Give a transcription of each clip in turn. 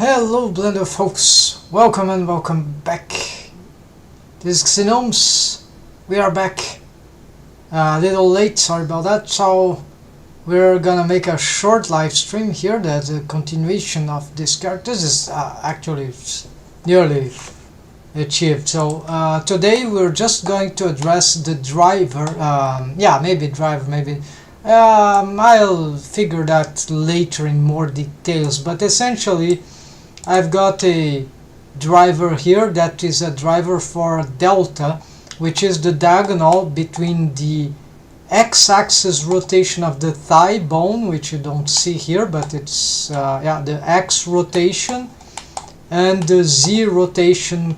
Hello Blender folks, welcome and welcome back. This is Gnomes. We are back a little late, sorry about that. So we're gonna make a short live stream here. That's a continuation of this character. This is actually nearly achieved. So today we're just going to address the driver. I'll figure that later in more details, but essentially I've got a driver here that is a driver for delta, which is the diagonal between the x-axis rotation of the thigh bone, which you don't see here, but it's the x rotation, and the z rotation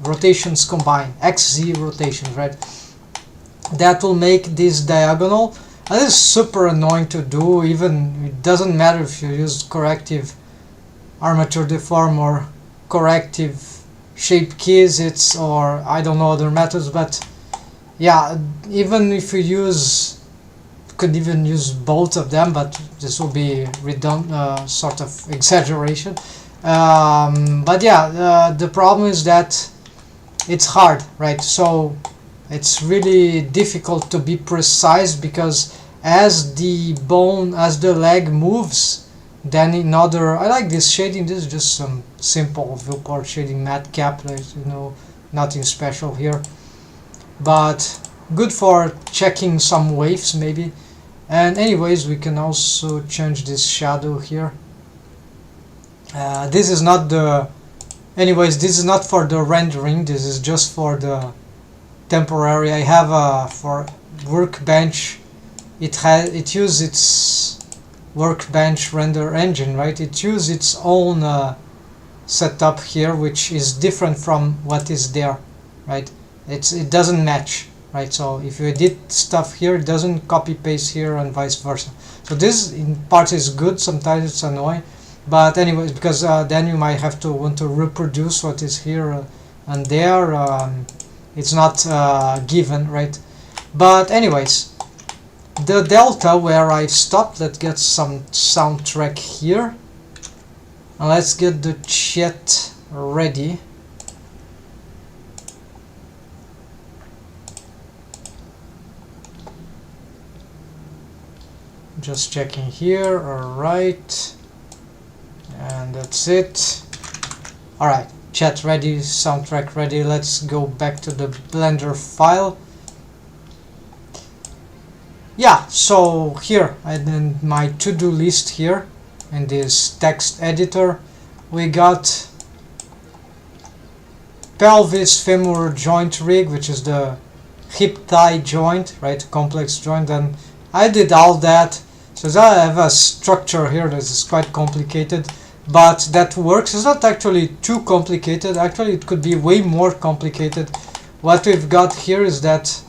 rotations combined, xz rotations, right? That will make this diagonal. And this is super annoying to do. Even it doesn't matter if you use corrective armature deform or corrective shape keys, or I don't know other methods, but yeah, even if you could even use both of them, but this will be redundant, sort of exaggeration. But yeah, the problem is that it's hard, right? So it's really difficult to be precise, because as the leg moves, then I like this shading. This is just some simple viewport shading matte cap, nothing special here, but good for checking some waves maybe. And anyways, we can also change this shadow here. This is not for the rendering, this is just for the temporary. I have for workbench, it uses its workbench render engine, right? It uses its own setup here, which is different from what is there, right? It doesn't match, right? So if you edit stuff here, it doesn't copy paste here, and vice versa. So this in part is good, sometimes it's annoying, but anyways, because then you might have to want to reproduce what is here and there. It's not given, right? But anyways, the delta where I stopped, let's get some soundtrack here, and let's get the chat ready. Just checking here. Alright, and that's it. Alright, chat ready, soundtrack ready. Let's go back to the Blender file. Yeah, so here in my to-do list here in this text editor, we got Pelvis-Femur joint rig, which is the hip-thigh joint, right? Complex joint. And I did all that. So I have a structure here that is quite complicated, but that works. It's not actually too complicated. Actually, it could be way more complicated. What we've got here is that,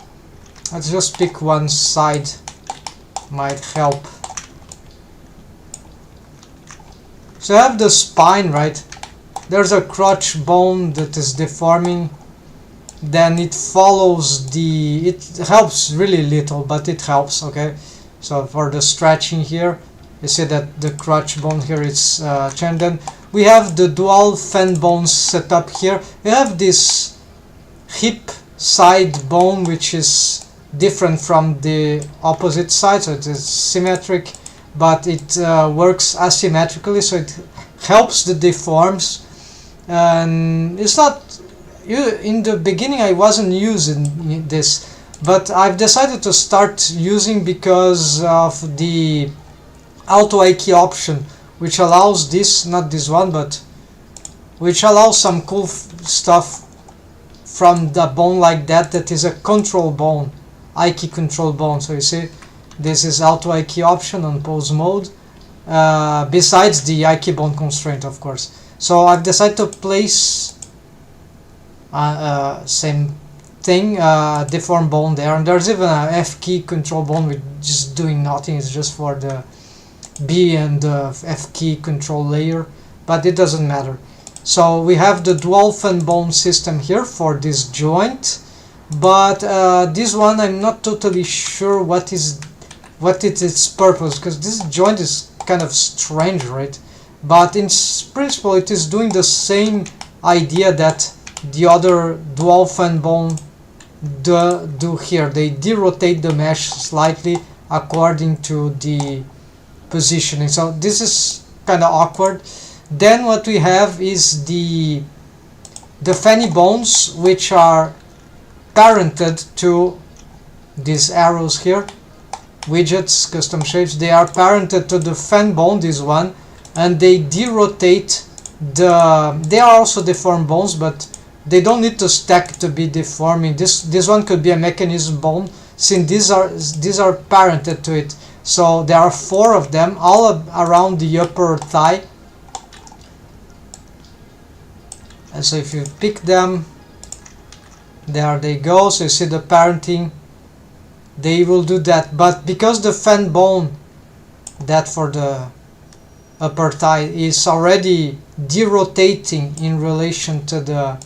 let's just pick one side, might help. So I have the spine, right? There's a crotch bone that is deforming. Then it follows it helps really little, but it helps, okay? So for the stretching here, you see that the crotch bone here is changed. Then we have the dual fan bones set up here. We have this hip side bone, which is different from the opposite side, so it is symmetric, but it works asymmetrically, so it helps the deforms. And it's not, in the beginning I wasn't using this, but I've decided to start using because of the auto IK option, which allows this, not this one, but which allows some cool stuff from the bone like that is a control bone, IK control bone. So you see, this is auto IK option on pose mode, besides the IK bone constraint, of course. So I've decided to place same thing, deform bone there, and there's even a F key control bone with just doing nothing. It's just for the B and the F key control layer, but it doesn't matter. So we have the dual fan bone system here for this joint, but this one I'm not totally sure what is its purpose, because this joint is kind of strange, right? but in principle it is doing the same idea that the other dual fan bone do here. They derotate the mesh slightly according to the positioning, so this is kind of awkward. Then what we have is the fanny bones, which are parented to these arrows here, widgets, custom shapes. They are parented to the fan bone, this one, and they derotate they are also deformed bones, but they don't need to stack to be deforming. This one could be a mechanism bone, since these are parented to it. So there are 4 of them all around the upper thigh, and so if you pick them, there they go. So you see the parenting, they will do that. But because the fan bone, that for the upper thigh, is already derotating in relation to the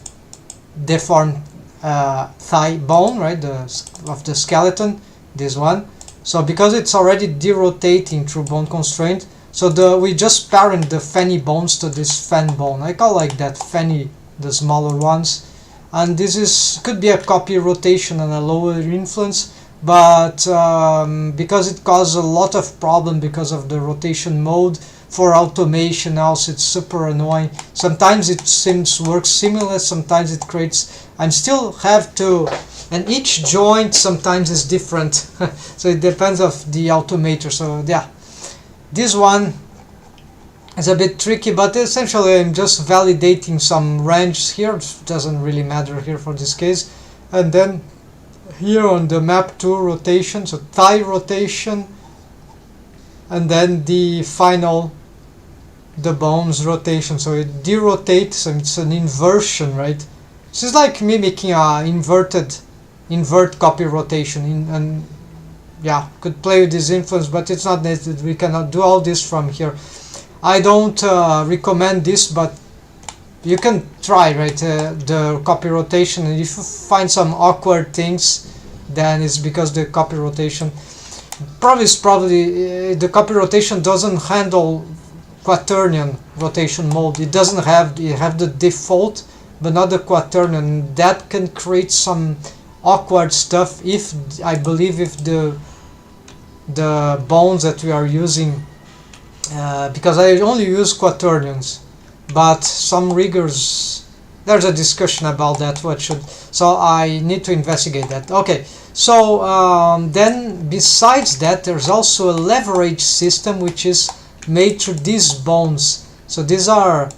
deformed thigh bone, right, of the skeleton, this one. So because it's already derotating through bone constraint, so we just parent the fanny bones to this fan bone. I call like that fanny, the smaller ones. And this could be a copy rotation and a lower influence, but because it causes a lot of problem because of the rotation mode for automation, also it's super annoying. Sometimes it seems works seamless, sometimes it creates, and still have to, and each joint sometimes is different. So it depends of the automator. So yeah, this one is a bit tricky, but essentially I'm just validating some ranges here. It doesn't really matter here for this case. And then here on the map 2 rotation, so thigh rotation, and then the final, the bones rotation. So it derotates, and it's an inversion, right? This is like mimicking a invert copy rotation, and yeah, could play with this influence, but it's not necessary. We cannot do all this from here. I don't recommend this, but you can try, right, the copy rotation, and if you find some awkward things, then it's because the copy rotation probably the copy rotation doesn't handle quaternion rotation mode. It doesn't have, you have the default but not the quaternion. That can create some awkward stuff if, I believe, if the bones that we are using, because I only use quaternions, but some riggers, there's a discussion about that, so I need to investigate that. Okay, so then besides that, there's also a leverage system which is made through these bones. So these are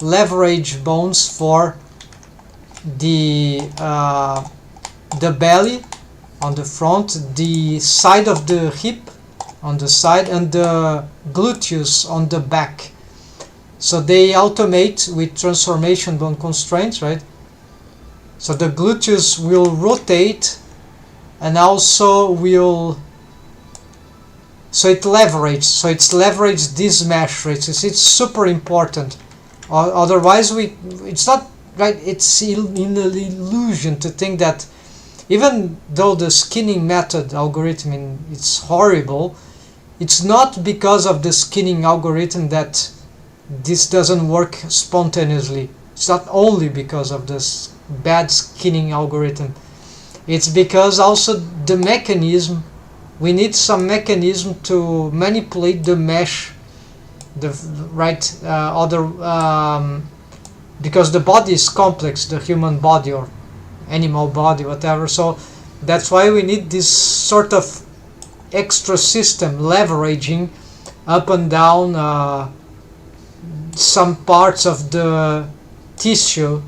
leverage bones for the belly on the front, the side of the hip on the side, and the gluteus on the back. So they automate with transformation bone constraints, right? So the gluteus will rotate, and also will, so it leverages. So it's leveraged this mesh, right? It's super important. Otherwise, it's not right. It's an illusion to think that, even though the skinning method algorithm it's horrible, it's not because of the skinning algorithm that this doesn't work spontaneously. It's not only because of this bad skinning algorithm. It's because also the mechanism, we need some mechanism to manipulate the mesh, because the body is complex, the human body or animal body, whatever. So that's why we need this sort of extra system leveraging up and down some parts of the tissues.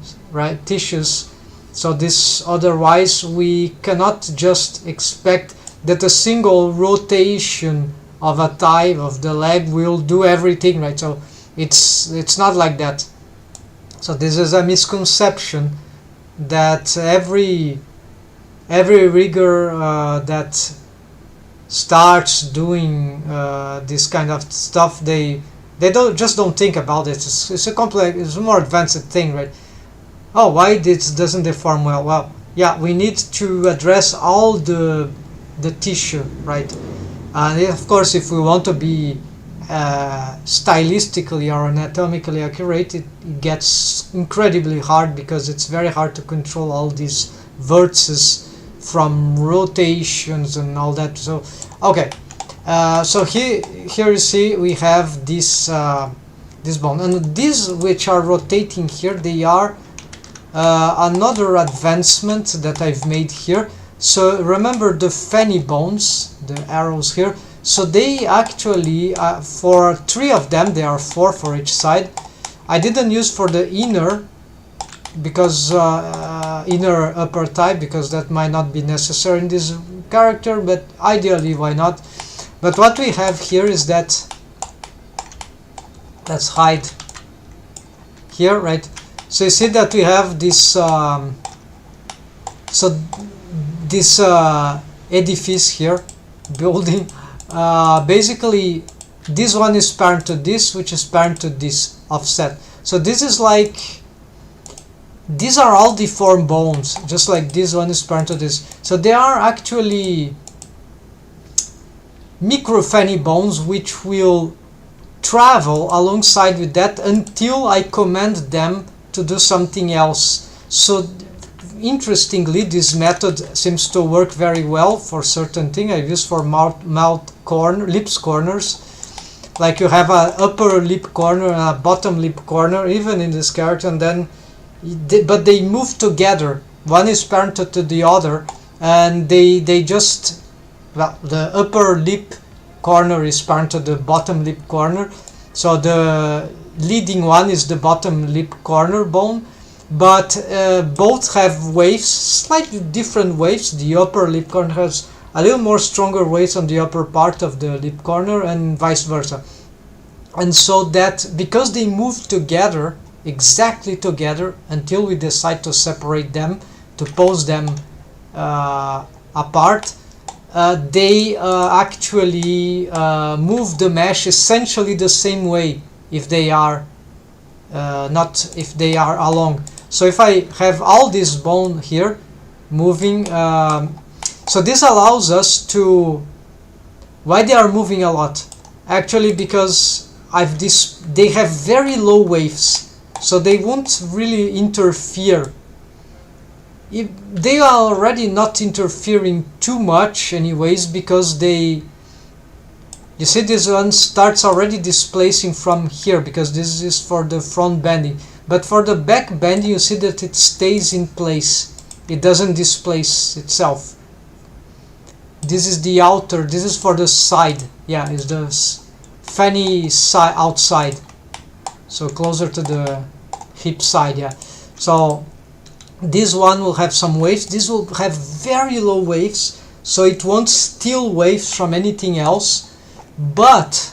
So this, otherwise we cannot just expect that a single rotation of a thigh, of the leg, will do everything, right? So it's not like that. So this is a misconception that every rigger that starts doing this kind of stuff, they don't think about it. It's a complex, it's a more advanced thing, right? Oh, why this doesn't deform well? Well, yeah, we need to address all the tissue, right? And of course, if we want to be stylistically or anatomically accurate, it gets incredibly hard, because it's very hard to control all these vertices from rotations and all that. So okay, so here you see we have this this bone, and these which are rotating here, they are another advancement that I've made here. So remember the fanny bones, the arrows here. So they actually, for 3 of them, there are 4 for each side. I didn't use for the inner, because inner upper thigh, because that might not be necessary in this character, but ideally why not. But what we have here is that, let's hide here, right? So you see that we have this this edifice here, building. Basically this one is parent to this, which is parent to this offset. So this is like, these are all deformed bones, just like this one is parent to this. So they are actually micro fanny bones, which will travel alongside with that until I command them to do something else. So interestingly, this method seems to work very well for certain things. I've used for lips corners, like you have an upper lip corner and a bottom lip corner, even in this character, and then but they move together. One is parented to the other, and they just, well, the upper lip corner is parented to the bottom lip corner, so the leading one is the bottom lip corner bone. But both have waves, slightly different waves. The upper lip corner has a little more stronger waves on the upper part of the lip corner, and vice versa. And so that, because they move together, exactly together, until we decide to separate them, to pose them apart, they actually move the mesh essentially the same way if they are if they are along. So if I have all this bone here moving, so this allows us to, why they are moving a lot? Actually because they have very low waves, so they won't really interfere. They are already not interfering too much anyways, because you see this one starts already displacing from here, because this is for the front bending. But for the back bending, you see that it stays in place. It doesn't displace itself. This is the outer, this is for the side. Yeah, it's the fanny side outside. So closer to the hip side, yeah. So this one will have some waves. This will have very low waves, so it won't steal waves from anything else. But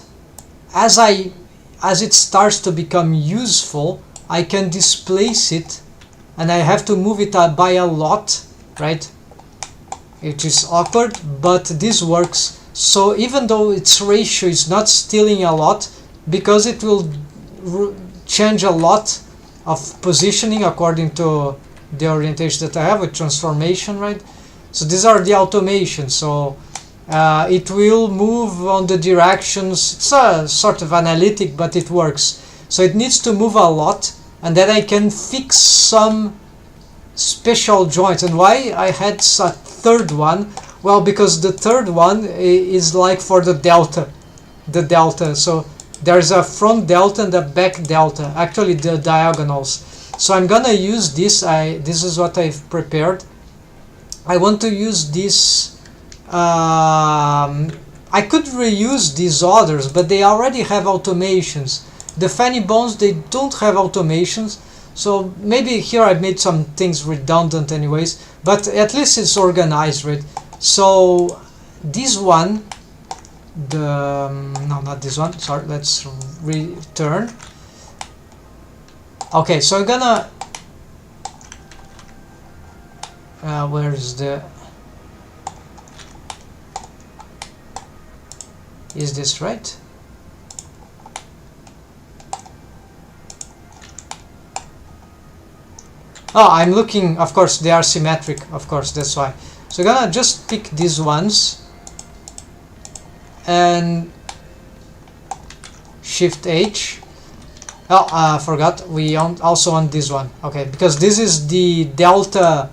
as it starts to become useful, I can displace it, and I have to move it by a lot, right? It is awkward, but this works. So even though its ratio is not stealing a lot, because it will change a lot of positioning according to the orientation that I have with transformation, right? So these are the automations. So it will move on the directions. It's a sort of analytic, but it works. So it needs to move a lot, and then I can fix some special joints. And why I had a third one? Well, because the third one is like for the delta. So there's a front delta and a back delta, actually the diagonals. So I'm gonna use this. This is what I've prepared. I want to use this. I could reuse these others, but they already have automations. The fanny bones, they don't have automations, so maybe here I made some things redundant anyways, but at least it's organized, right? So this one, no, not this one, sorry, let's return. Okay, so I'm gonna where is this right? Oh, I'm looking, of course, they are symmetric, of course, that's why. So I'm gonna just pick these ones, and Shift H. Oh, I forgot, we also want this one. Okay, because this is the delta,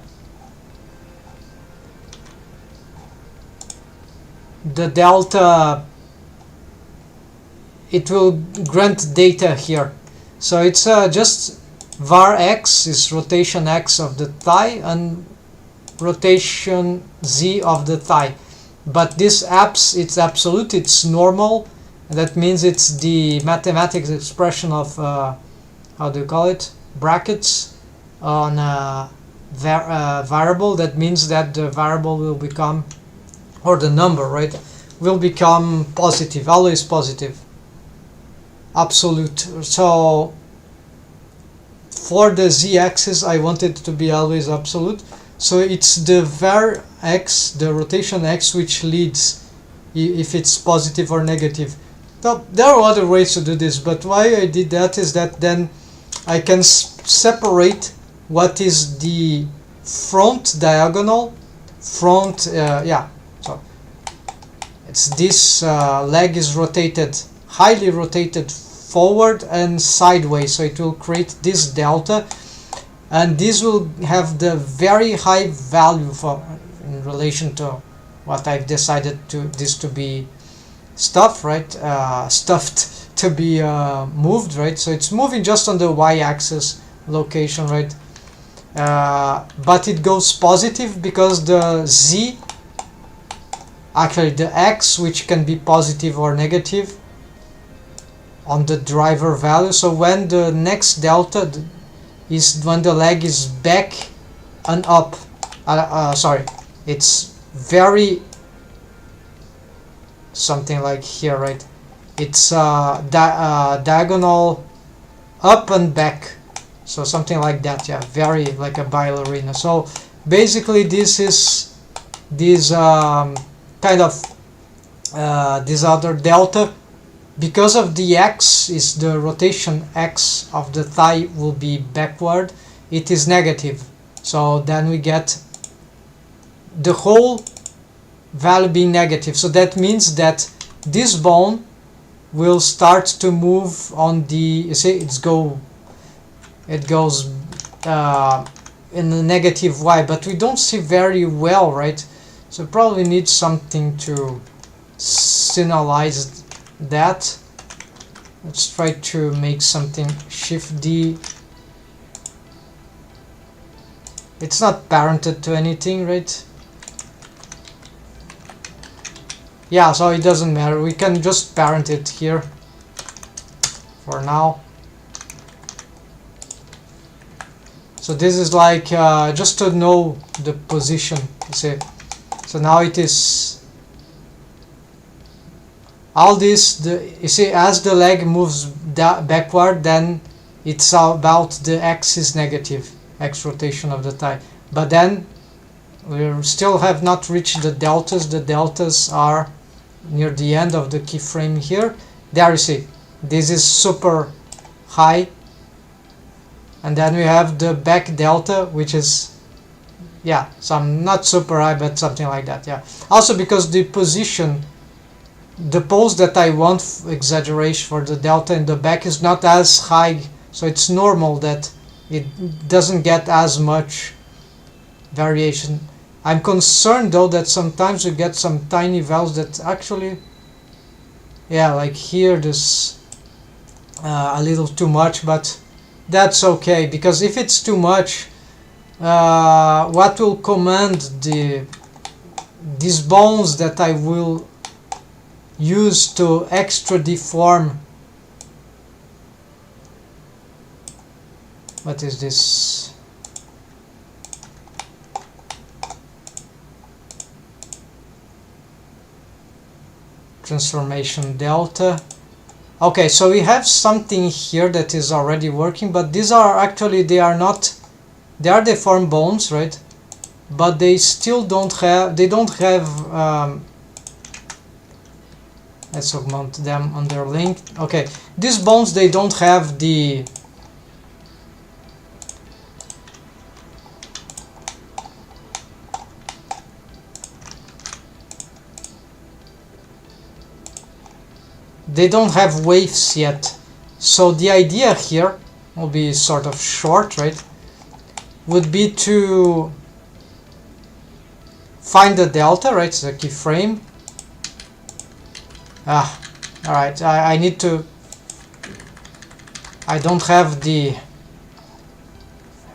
it will grant data here. So it's just var x is rotation x of the thigh and rotation z of the thigh. But this it's absolute, it's normal. That means it's the mathematics expression of how do you call it, brackets on a variable. That means that the variable will become, or the number, right, will become positive, always positive, absolute. So for the z-axis I want it to be always absolute. So it's the var x, the rotation x, which leads if it's positive or negative. Now, there are other ways to do this, but why I did that is that then I can separate what is the front diagonal, front, so it's this leg is rotated, highly rotated forward and sideways, so it will create this delta, and this will have the very high value for in relation to what I've decided this to be stuffed, right? Stuffed to be moved, right? So it's moving just on the y-axis location, right? But it goes positive because the z, actually the x, which can be positive or negative on the driver value. So when the next delta is when the leg is back and up, sorry, it's very something like here, right? It's diagonal up and back, so something like that, yeah, very like a ballerina. So basically this is this kind of this other delta, because of the x is the rotation x of the thigh will be backward, it is negative. So then we get the whole value being negative. So that means that this bone will start to move on the, you see, it goes in the negative y, but we don't see very well, right? So probably need something to signalize that. Let's try to make something Shift D. It's not parented to anything, right? Yeah, so it doesn't matter, we can just parent it here for now. So this is like just to know the position, you see. So now it is all this, you see, as the leg moves backward, then it's about the x is negative, x rotation of the thigh. But then we still have not reached the deltas. The deltas are near the end of the keyframe here. There you see, this is super high, and then we have the back delta, which is, yeah, some not super high, but something like that, yeah. Also because the position, the pose that I want exaggeration for the delta in the back is not as high, so it's normal that it doesn't get as much variation. I'm concerned though that sometimes you get some tiny values that actually, yeah, like here this a little too much, but that's okay, because if it's too much, what will command these bones that I will use to extra deform, what is this? Transformation delta. Okay, so we have something here that is already working, but these are actually, they are deformed bones, right? But they still don't have, let's augment them on their link. Okay, these bones, they don't have the they don't have waves yet. So the idea here will be sort of short, right? Would be to find the delta, right? So keyframe. Alright, I need to... I don't have the...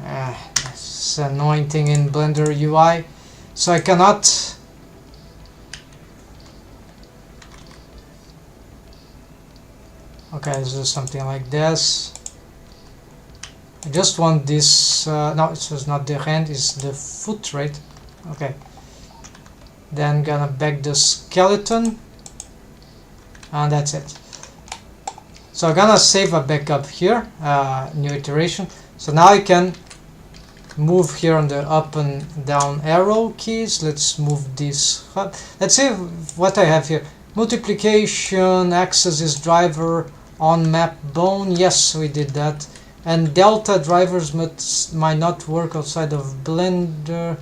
it's annoying thing in Blender UI. So I cannot... Okay, let's do something like this. I just want this... no, it's not the hand, it's the foot, right? Okay. Then gonna back the skeleton. And that's it. So I'm gonna save a backup here, new iteration. So now I can move here on the up and down arrow keys. Let's move this. Let's see what I have here. Multiplication, axis is driver, on map bone. Yes, we did that. And delta drivers might not work outside of Blender.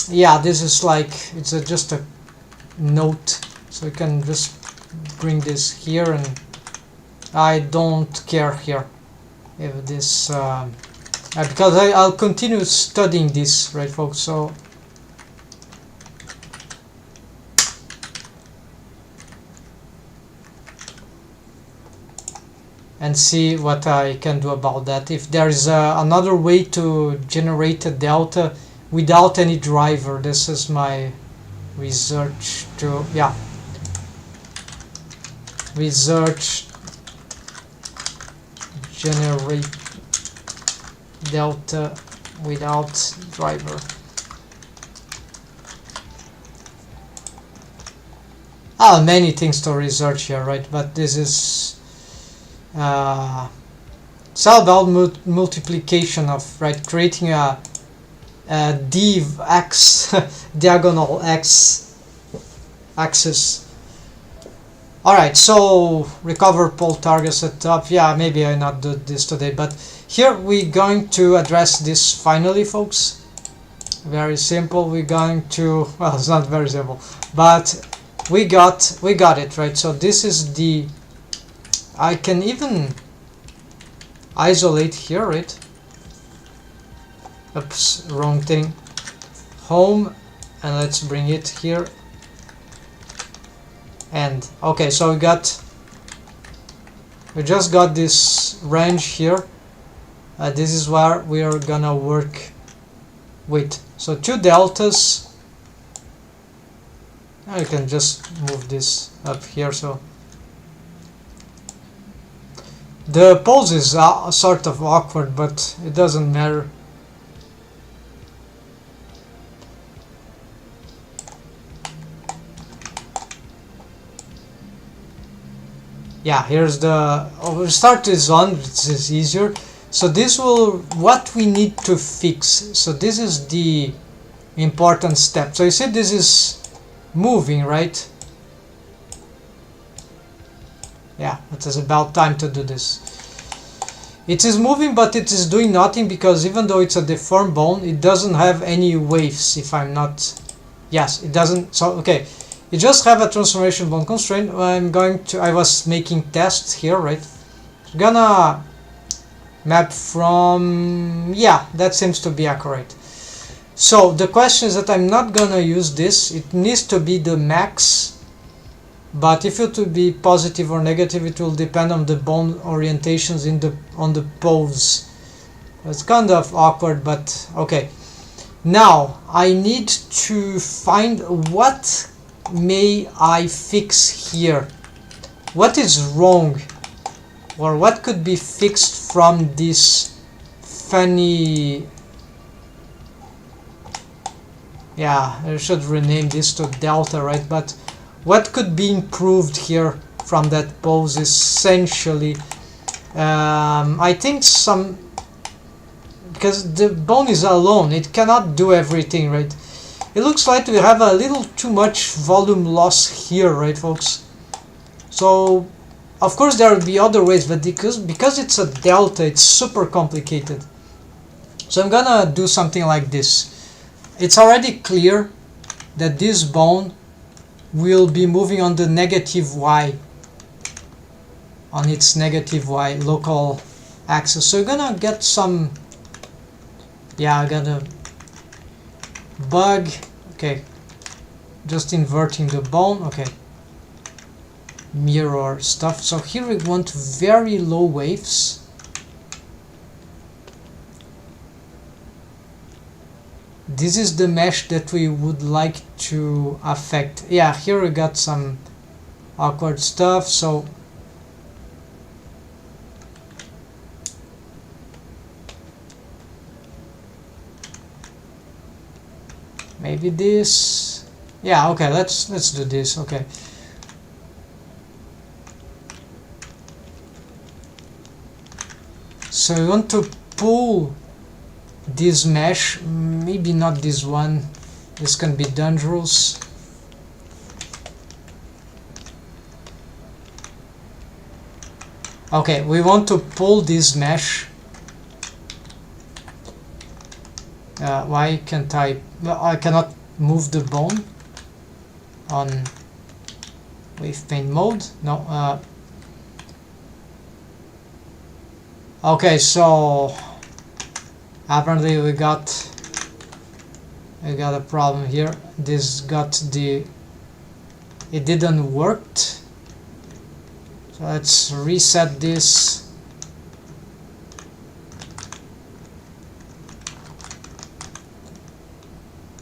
Yeah, this is like, it's just a note. So you can just bring this here, and I don't care here if this because I'll continue studying this, right folks? So and see what I can do about that, if there is another way to generate a delta without any driver. This is my research to, yeah, research generate delta without driver. Many things to research here, right? But this is it's all about multiplication of, right, creating a div x diagonal x axis. Alright, so recover pole target setup. Yeah, maybe I not do this today, but here we're going to address this finally, folks. Very simple. We're going to, well, it's not very simple, but we got it, right? So this is the, I can even isolate here, right? Oops, wrong thing. Home, and let's bring it here. And okay, so we just got this range here. This is where we are gonna work with. So two deltas. I can just move this up here. So the pose is sort of awkward, but it doesn't matter. Yeah, here's the, we'll start this on, this is easier. So this will, what we need to fix. So this is the important step. So you see this is moving, right? Yeah, it is about time to do this. It is moving, but it is doing nothing, because even though it's a deformed bone, it doesn't have any waves, if I'm not, yes, it doesn't. So okay, you just have a transformation bone constraint. I was making tests here, right? Gonna map from, yeah, that seems to be accurate. So the question is that I'm not gonna use this. It needs to be the max, but if it will be positive or negative, it will depend on the bone orientations on the pose. It's kind of awkward, but okay. Now I need to find what may I fix here. What is wrong, or what could be fixed from this funny, yeah, I should rename this to delta, right? But what could be improved here from that pose essentially? I think some, because the bone is alone, it cannot do everything, right? It looks like we have a little too much volume loss here, right folks? So of course there will be other ways, but because it's a delta, it's super complicated. So I'm gonna do something like this. It's already clear that this bone will be moving on the negative y on its negative y local axis. So you're gonna get some, yeah, I got a bug. Okay, just inverting the bone. Okay, mirror stuff. So here we want very low waves. This is the mesh that we would like to affect. Yeah, here we got some awkward stuff. So maybe this. Yeah, okay, let's do this. Okay. So we want to pull this mesh, maybe not this one, this can be dangerous. Okay, we want to pull this mesh. Why can't I? Well, I cannot move the bone on wave paint mode. No. Okay, so apparently we got a problem here. This got the, it didn't work. So let's reset this.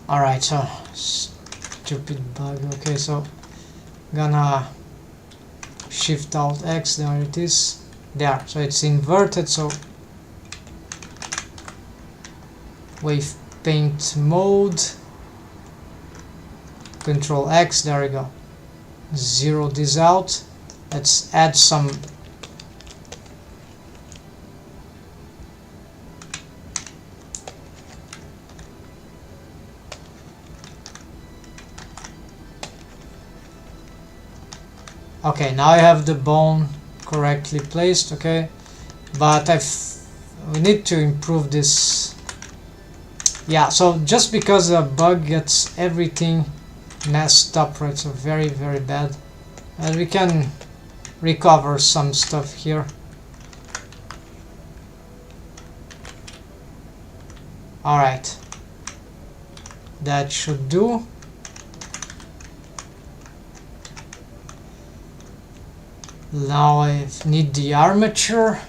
Alright, so stupid bug. Okay, so gonna shift alt X, there it is. There, so it's inverted, so wave paint mode, Control X, there we go. Zero this out. Let's add some okay, now I have the bone correctly placed. Okay, but we need to improve this. Yeah, so just because a bug gets everything messed up, right? So very bad, and we can recover some stuff here. Alright, that should do. Now I need the armature.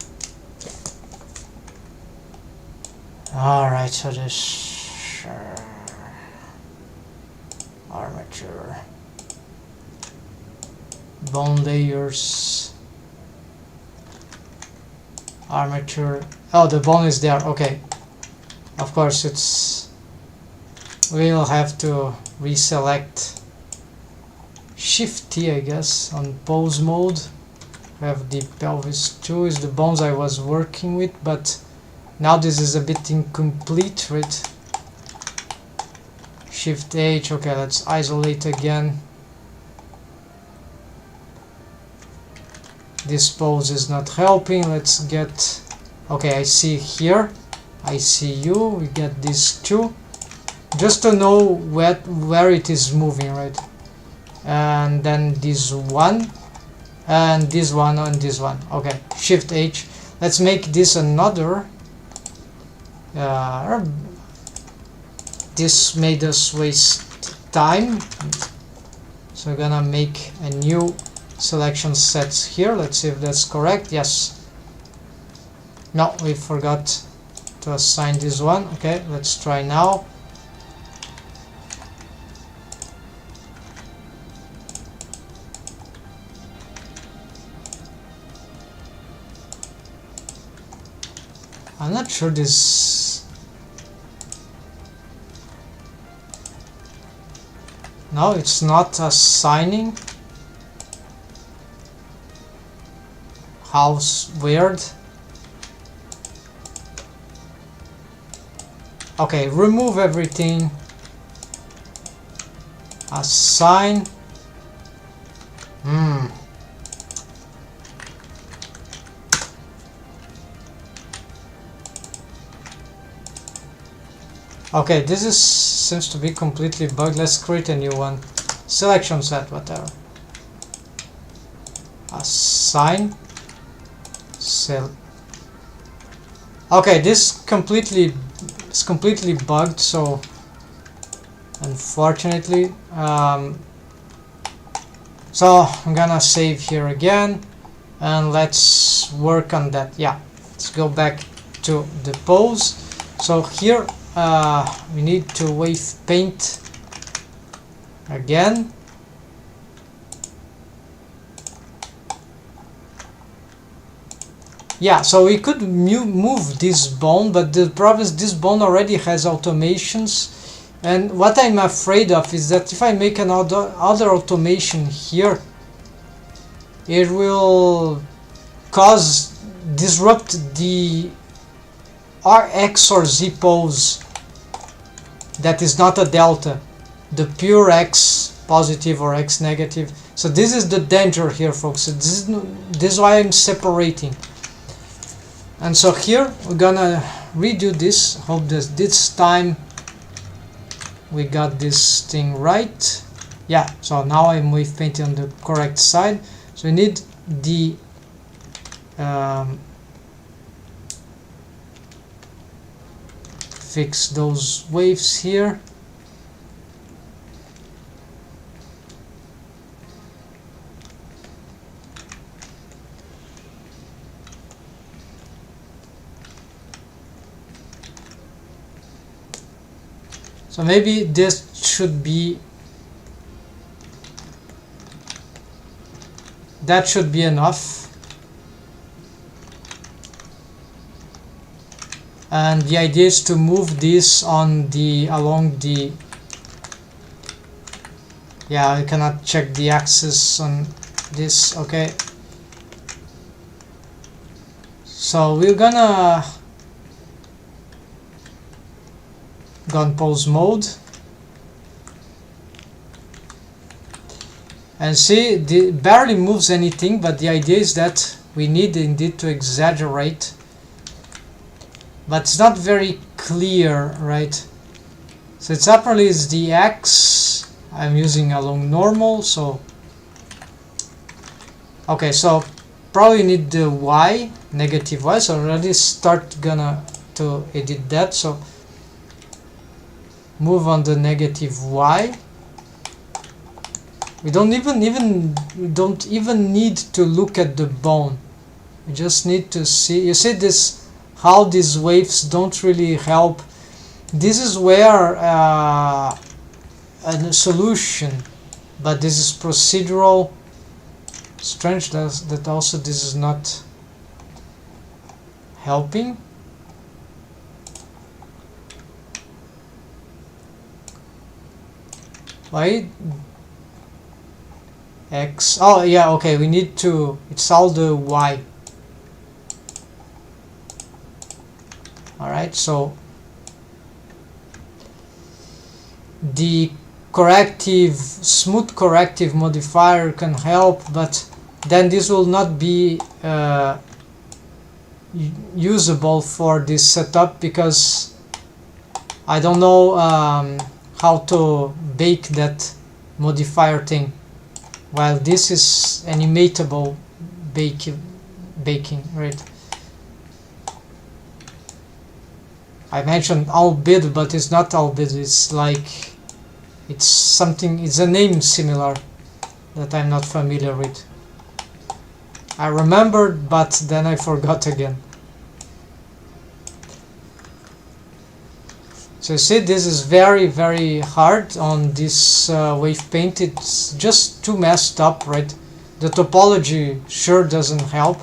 Alright, so this armature, bone layers, armature. Oh, the bone is there. Okay, of course it's, we'll have to reselect Shift T, I guess, on pose mode. We have the pelvis 2 is the bones I was working with, but now this is a bit incomplete, right? Shift H. Okay, let's isolate again. This pose is not helping. Let's get, okay, I see here, I see you, we get these two, just to know where it is moving, right? And then this one, and this one, and this one. Okay, Shift H. Let's make this another. This made us waste time, so we're gonna make a new selection sets here. Let's see if that's correct. Yes. No, we forgot to assign this one. Okay, let's try now. I'm not sure this. No, it's not assigning. How weird. Okay, remove everything. Assign. Okay, this is seems to be completely bugged. Let's create a new one. Selection set, whatever. Assign. cell. Okay, this is completely bugged, so unfortunately, so I'm gonna save here again, and let's work on that. Yeah, let's go back to the pose. So here we need to wave paint again. Yeah, so we could move this bone, but the problem is this bone already has automations, and what I'm afraid of is that if I make another automation here, it will disrupt the X or Z pose that is not a delta, the pure X positive or X negative. So this is the danger here, folks. So this is why I'm separating. And so here we're gonna redo this. Hope that this time we got this thing right. Yeah, so now I'm wave painting on the correct side. So we need the fix those waves here. So maybe this should be, that should be enough. And the idea is to move this on the, along the, yeah, I cannot check the axis on this, okay. So we're gonna go on pose mode and see, it barely moves anything, but the idea is that we need indeed to exaggerate, but it's not very clear, right? So it's upperly is the X, I'm using along normal, so okay, so probably need the Y, negative Y, so already start gonna to edit that. So move on the negative Y. We don't even need to look at the bone. We just need to see. You see this, how these waves don't really help. This is where a solution, but this is procedural. Strange that also this is not helping. Why X? Oh yeah, okay, we need to, it's all the Y. Alright, so the corrective, smooth corrective modifier can help, but then this will not be usable for this setup because I don't know how to bake that modifier thing, while this is animatable baking, right? I mentioned albid, but it's not albid, it's like, it's something, it's a name similar that I'm not familiar with. I remembered, but then I forgot again. So you see, this is very, very hard on this wave paint. It's just too messed up, right? The topology sure doesn't help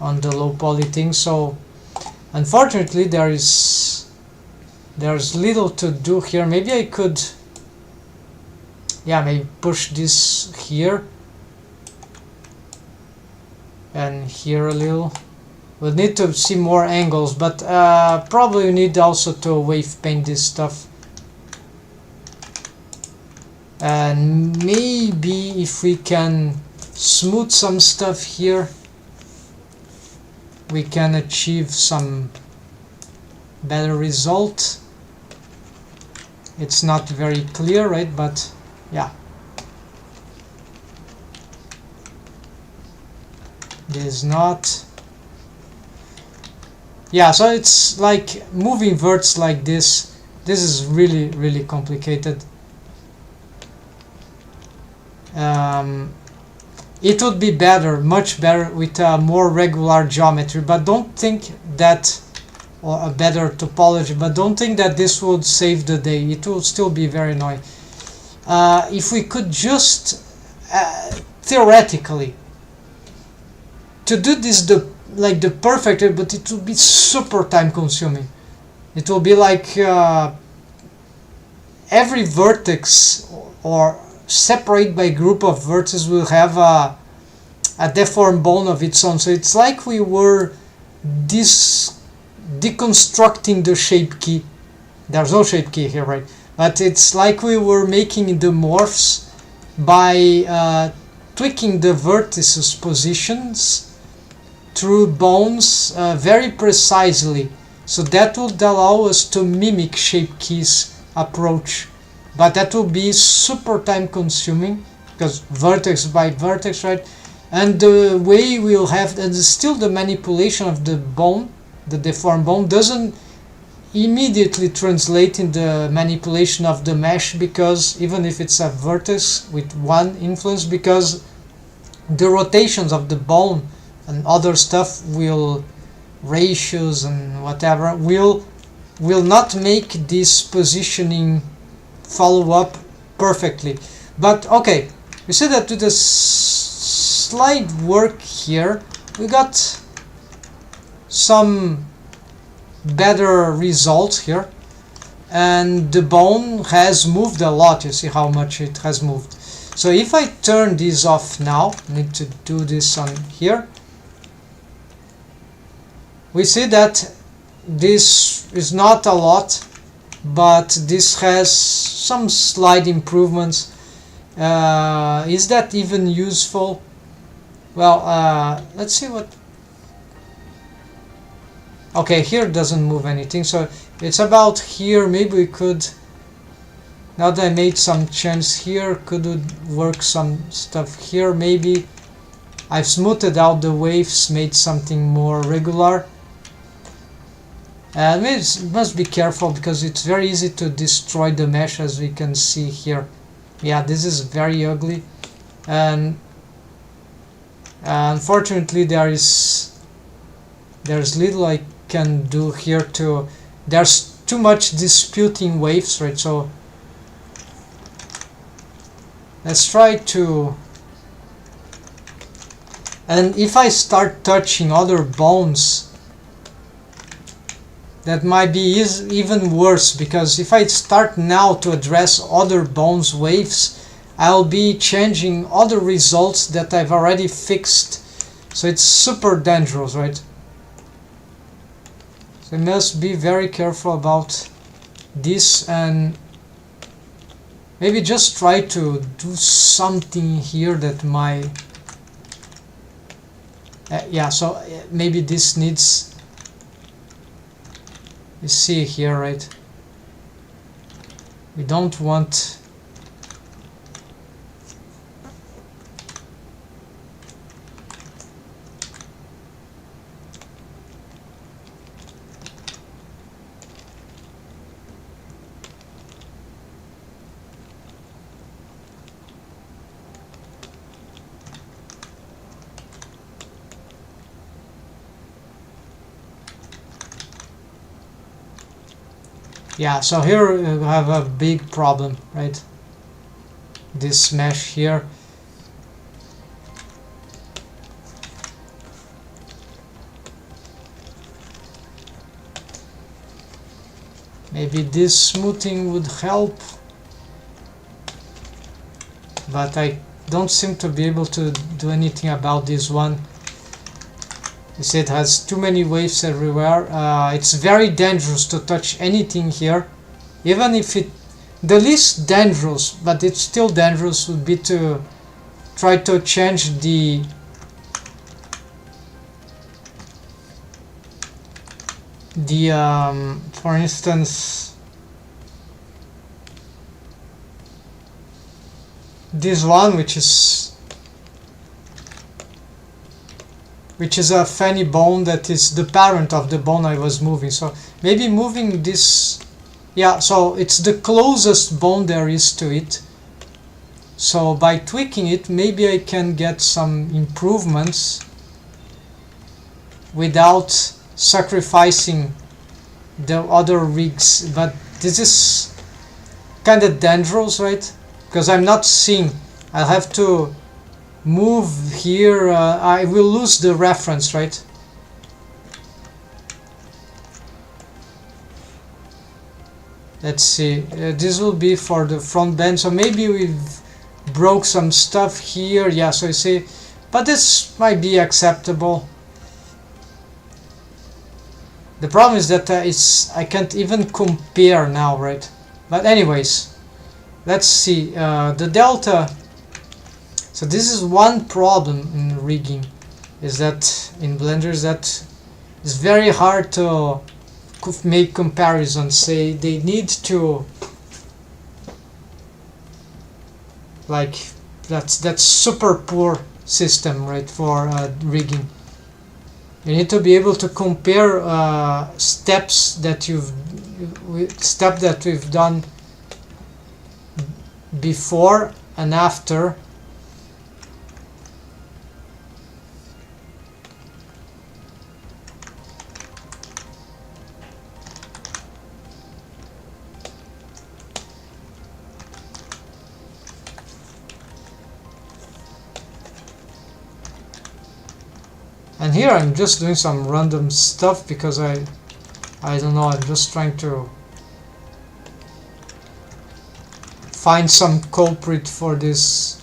on the low poly thing. So unfortunately, there's little to do here. Maybe I could, yeah, maybe push this here and here a little. We'll need to see more angles, but probably we need also to wave paint this stuff. And maybe if we can smooth some stuff here, we can achieve some better result. It's not very clear, right? But yeah. This is not. Yeah, so it's like moving verts like this. This is really complicated. It would be better, much better, with a more regular geometry, but don't think that, or a better topology, but don't think that this would save the day. It will still be very annoying. If we could just theoretically to do this like the perfect way, but it will be super time consuming. It will be like every vertex or separate by group of vertices will have a deform bone of its own. So it's like we were deconstructing the shape key. There's no shape key here, right? But it's like we were making the morphs by tweaking the vertices positions through bones very precisely. So that would allow us to mimic shape keys approach, but that will be super time consuming because vertex by vertex, right? And the way we'll have, and still the manipulation of the bone, the deformed bone, doesn't immediately translate in the manipulation of the mesh, because even if it's a vertex with one influence, because the rotations of the bone and other stuff will, ratios and whatever, will not make this positioning follow up perfectly. But okay, we see that with the slight work here we got some better results here, and the bone has moved a lot. You see how much it has moved. So if I turn this off now, I need to do this on here, we see that this is not a lot, but this has some slight improvements. Is that even useful? Well, let's see what. Okay, here doesn't move anything, so it's about here. Maybe we could, now that I made some changes here, could work some stuff here. Maybe I've smoothed out the waves, made something more regular. And we must be careful because it's very easy to destroy the mesh, as we can see here. Yeah, this is very ugly, and unfortunately there's little I can do here to. There's too much disputing waves, right? So let's try to. And if I start touching other bones, that might be even worse, because if I start now to address other bones waves, I'll be changing other results that I've already fixed. So it's super dangerous, right? So I must be very careful about this, and maybe just try to do something here that might. Yeah, so maybe this needs. You see here, right? We don't want. Yeah, so here we have a big problem, right? This mesh here. Maybe this smoothing would help, but I don't seem to be able to do anything about this one. You see, it has too many waves everywhere. It's very dangerous to touch anything here, even if it, the least dangerous, but it's still dangerous, would be to try to change the for instance, this one, which is which is a funny bone that is the parent of the bone I was moving. So maybe moving this, yeah, so it's the closest bone there is to it. So by tweaking it, maybe I can get some improvements without sacrificing the other rigs. But this is kind of dangerous, right? Because I'm not seeing. I'll have to move here. I will lose the reference, right? Let's see. This will be for the front bend. So maybe we've broke some stuff here. Yeah, so you see, but this might be acceptable. The problem is that I can't even compare now, right? But anyways, let's see. The delta. So this is one problem in rigging, is that in Blender is that it's very hard to make comparisons. Say they need to, like, that's super poor system, right, for rigging. You need to be able to compare steps that we've done before and after. And here I'm just doing some random stuff because I don't know, I'm just trying to find some culprit for this.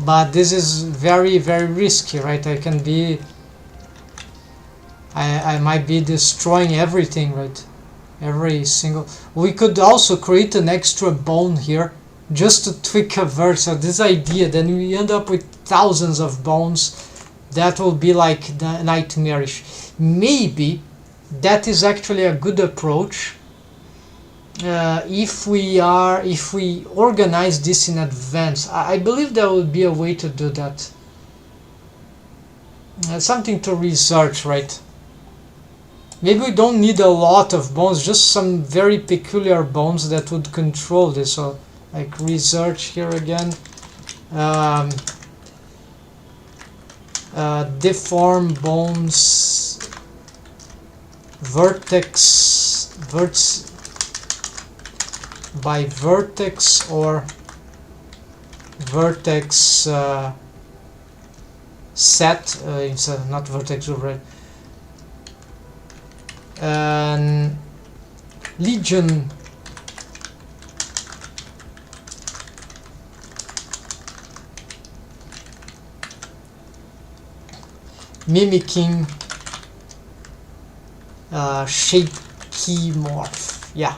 But this is very, very risky, right? I might be destroying everything, right? Every single. We could also create an extra bone here just to tweak a verse. So this idea, then we end up with thousands of bones. That will be like nightmarish. Maybe that is actually a good approach if we organize this in advance. I believe there will be a way to do that. Something to research, right? Maybe we don't need a lot of bones, just some very peculiar bones that would control this. So like research here again. Deform bones, vertex by vertex or vertex set, not vertex group, right? Legion mimicking shape key morph. Yeah,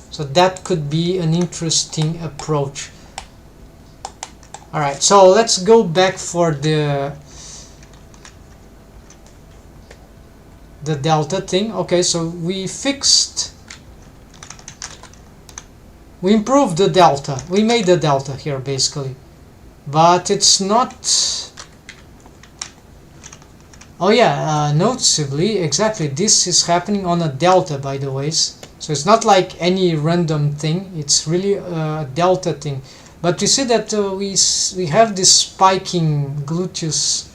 so that could be an interesting approach. All right, so let's go back for the delta thing. Okay, so we improved the delta. We made the delta here basically, but it's not. Oh yeah, noticeably, exactly, this is happening on a delta, by the way. So it's not like any random thing, it's really a delta thing. But you see that we have this spiking gluteus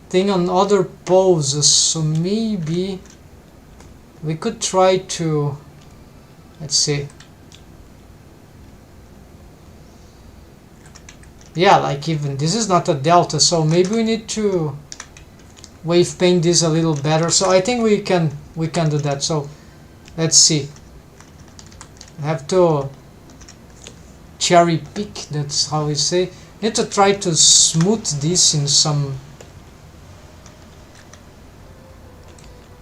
thing on other poses, so maybe we could try to, let's see. Yeah, like even this is not a delta, so maybe we need to wave paint this a little better. So I think we can do that. So let's see. I have to cherry pick, that's how we say. Need to try to smooth this in some.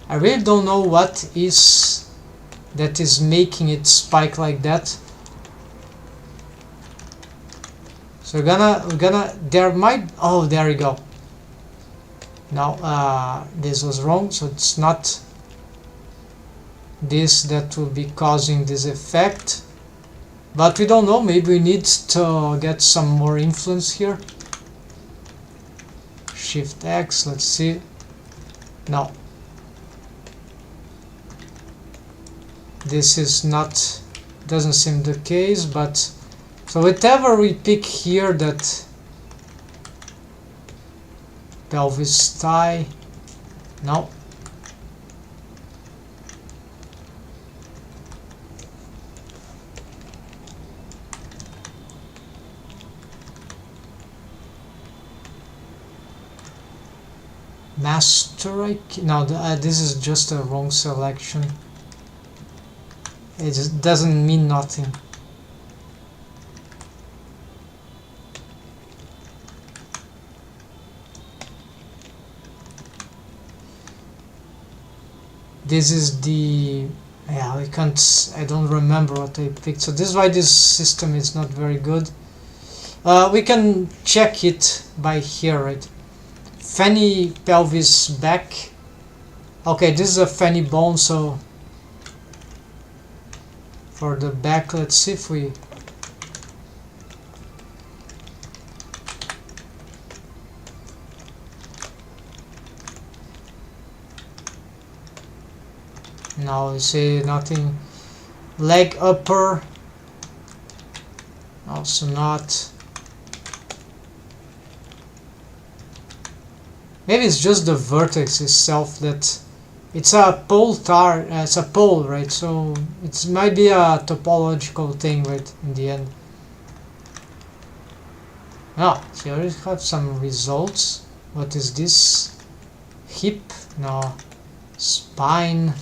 I really don't know what is that is making it spike like that. So we're gonna there might, oh, there we go. Now this was wrong, so it's not this that will be causing this effect, but we don't know, maybe we need to get some more influence here. Shift X, let's see. No. This is not, doesn't seem the case, but so whatever we pick here, that pelvis thigh, no. Master, no, this is just a wrong selection. It just doesn't mean nothing. This is the, yeah, I don't remember what I picked, so this is why this system is not very good. We can check it by here, right? Fanny pelvis back. Okay, this is a fanny bone, so for the back, let's see if we no, you see nothing. Leg upper, also not. Maybe it's just the vertex itself that it's a pole it's a pole, right? So it might be a topological thing, right? In the end. Ah, so you already have some results. What is this? Hip? No. Spine.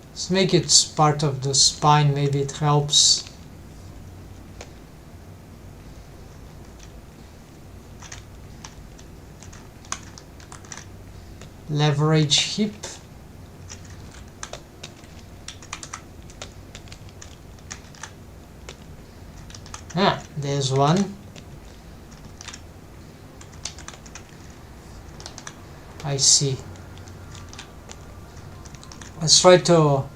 Let's make it part of the spine. Maybe it helps. Leverage hip. Ah, there's one. I see. Let's try to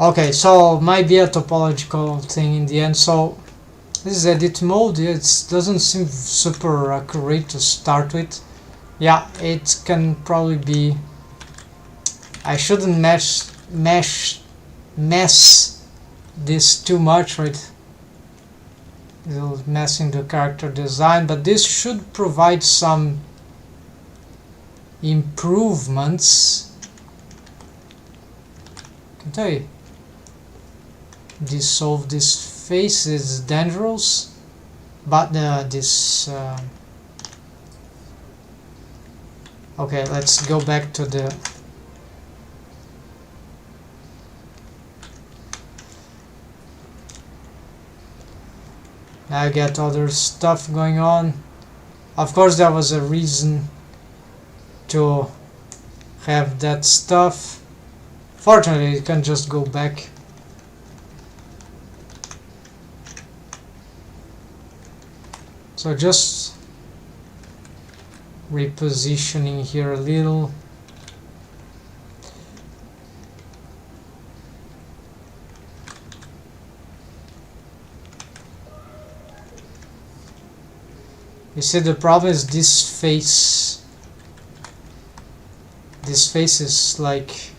okay, so might be a topological thing in the end. So this is edit mode. It doesn't seem super accurate to start with. Yeah, it can probably be. I shouldn't mess this too much, right? It'll messing the character design, but this should provide some improvements. I can tell you. Dissolve this face is dangerous, but this okay, let's go back to the I get other stuff going on. Of course there was a reason to have that stuff. Fortunately you can just go back. So just repositioning here a little. You see, the problem is this face. This face is like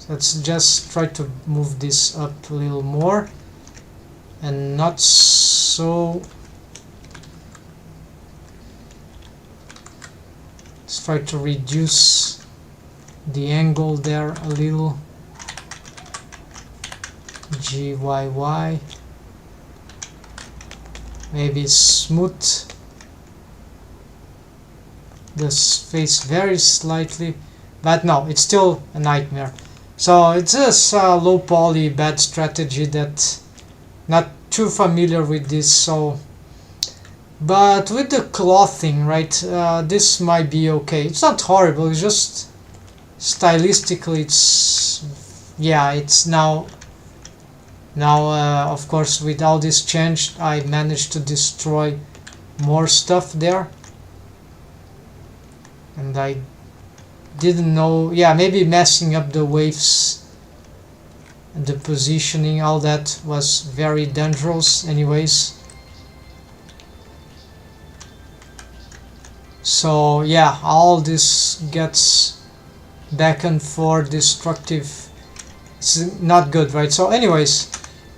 So let's just try to move this up a little more, and not so. Let's try to reduce the angle there a little. GYY. Maybe smooth this face very slightly, but no, it's still a nightmare. So it's just a low poly bad strategy that not too familiar with this. So but with the clothing, right, this might be okay. It's not horrible, it's just stylistically it's, yeah, it's now of course with all this change I managed to destroy more stuff there, and I didn't know, yeah, maybe messing up the waves and the positioning, all that was very dangerous anyways. So yeah, all this gets back and forth destructive. It's not good, right? So anyways,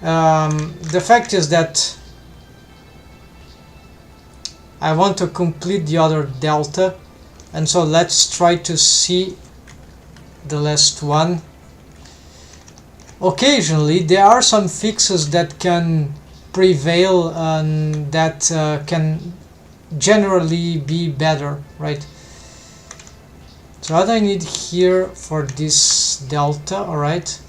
the fact is that I want to complete the other delta, and so let's try to see the last one. Occasionally there are some fixes that can prevail and that can generally be better, right? So what I need here for this delta, alright,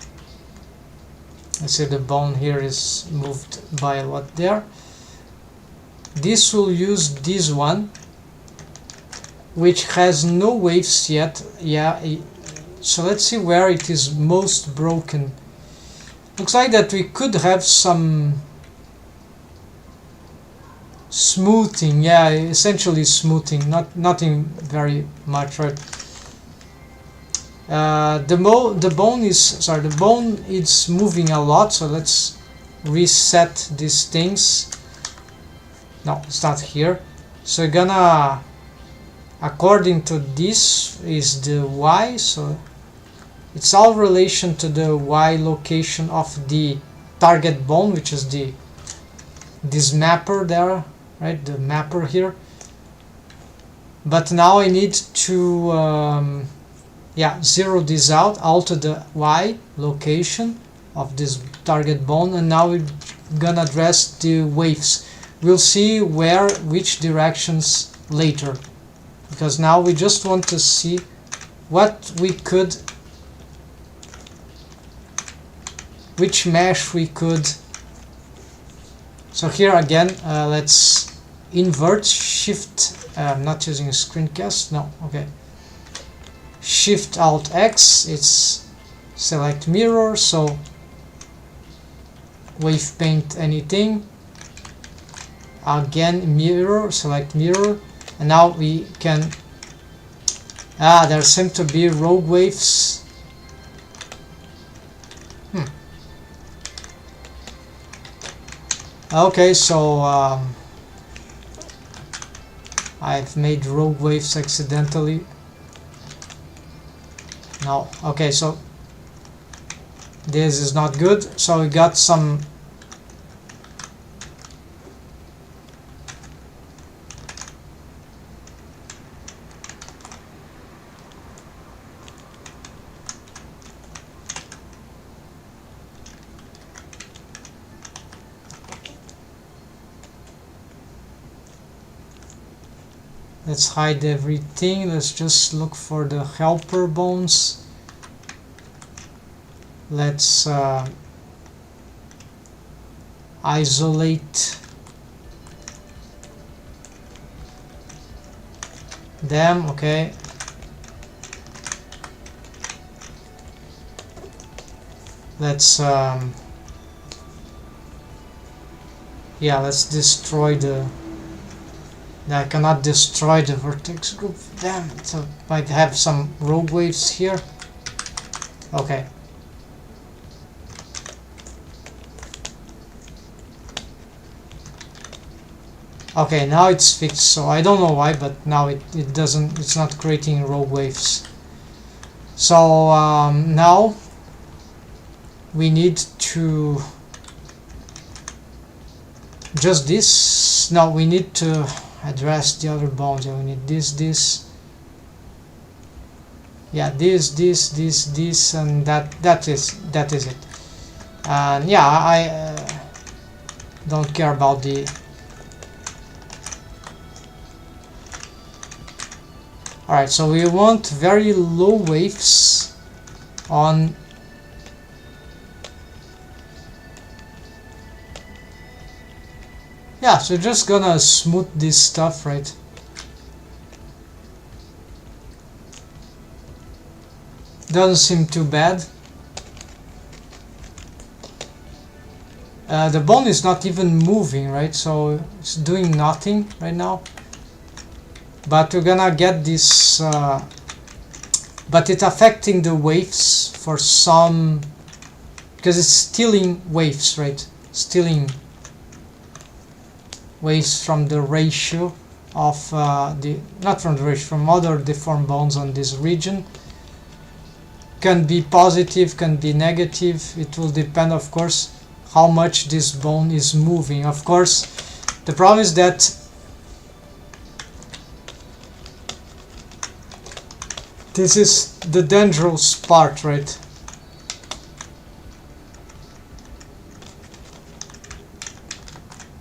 let's say the bone here is moved by a lot there. This will use this one, which has no waves yet. Yeah, so let's see where it is most broken. Looks like that we could have some smoothing, yeah, essentially smoothing, nothing very much, right? The bone is moving a lot, so let's reset these things. No, it's not here. So we're gonna, according to this is the Y, so it's all relation to the Y location of the target bone, which is this mapper there, right, the mapper here. But now I need to yeah, zero this out, alter the Y location of this target bone, and now we're gonna address the waves. We'll see which directions later, because now we just want to see what we could, which mesh we could. So here again, let's invert, shift, I'm not using a screencast, no, okay. Shift Alt X, it's select mirror, so wave paint anything. Again mirror, select mirror, and now we can, there seem to be rogue waves. Okay, so I've made rogue waves accidentally. No, okay, so this is not good. So we got some let's hide everything. Let's just look for the helper bones. Let's isolate them, okay. Let's yeah, let's destroy the, I cannot destroy the vertex group. Damn it, so might have some rogue waves here. Okay. Okay, now it's fixed, so I don't know why, but now it doesn't, it's not creating rogue waves. So now we need to just this. No, we need to address the other bones. Yeah, we need this. Yeah, this, and that is it. And yeah, I don't care about the. Alright, so we want very low waves on yeah, so just gonna smooth this stuff, right? Doesn't seem too bad. The bone is not even moving, right? So it's doing nothing right now. But we're gonna get this, but it's affecting the waves for some, because it's stealing waves, right? Stealing waves from the ratio of not from the ratio, from other deformed bones on this region. Can be positive, can be negative. It will depend, of course, how much this bone is moving. Of course, the problem is that this is the dangerous part, right?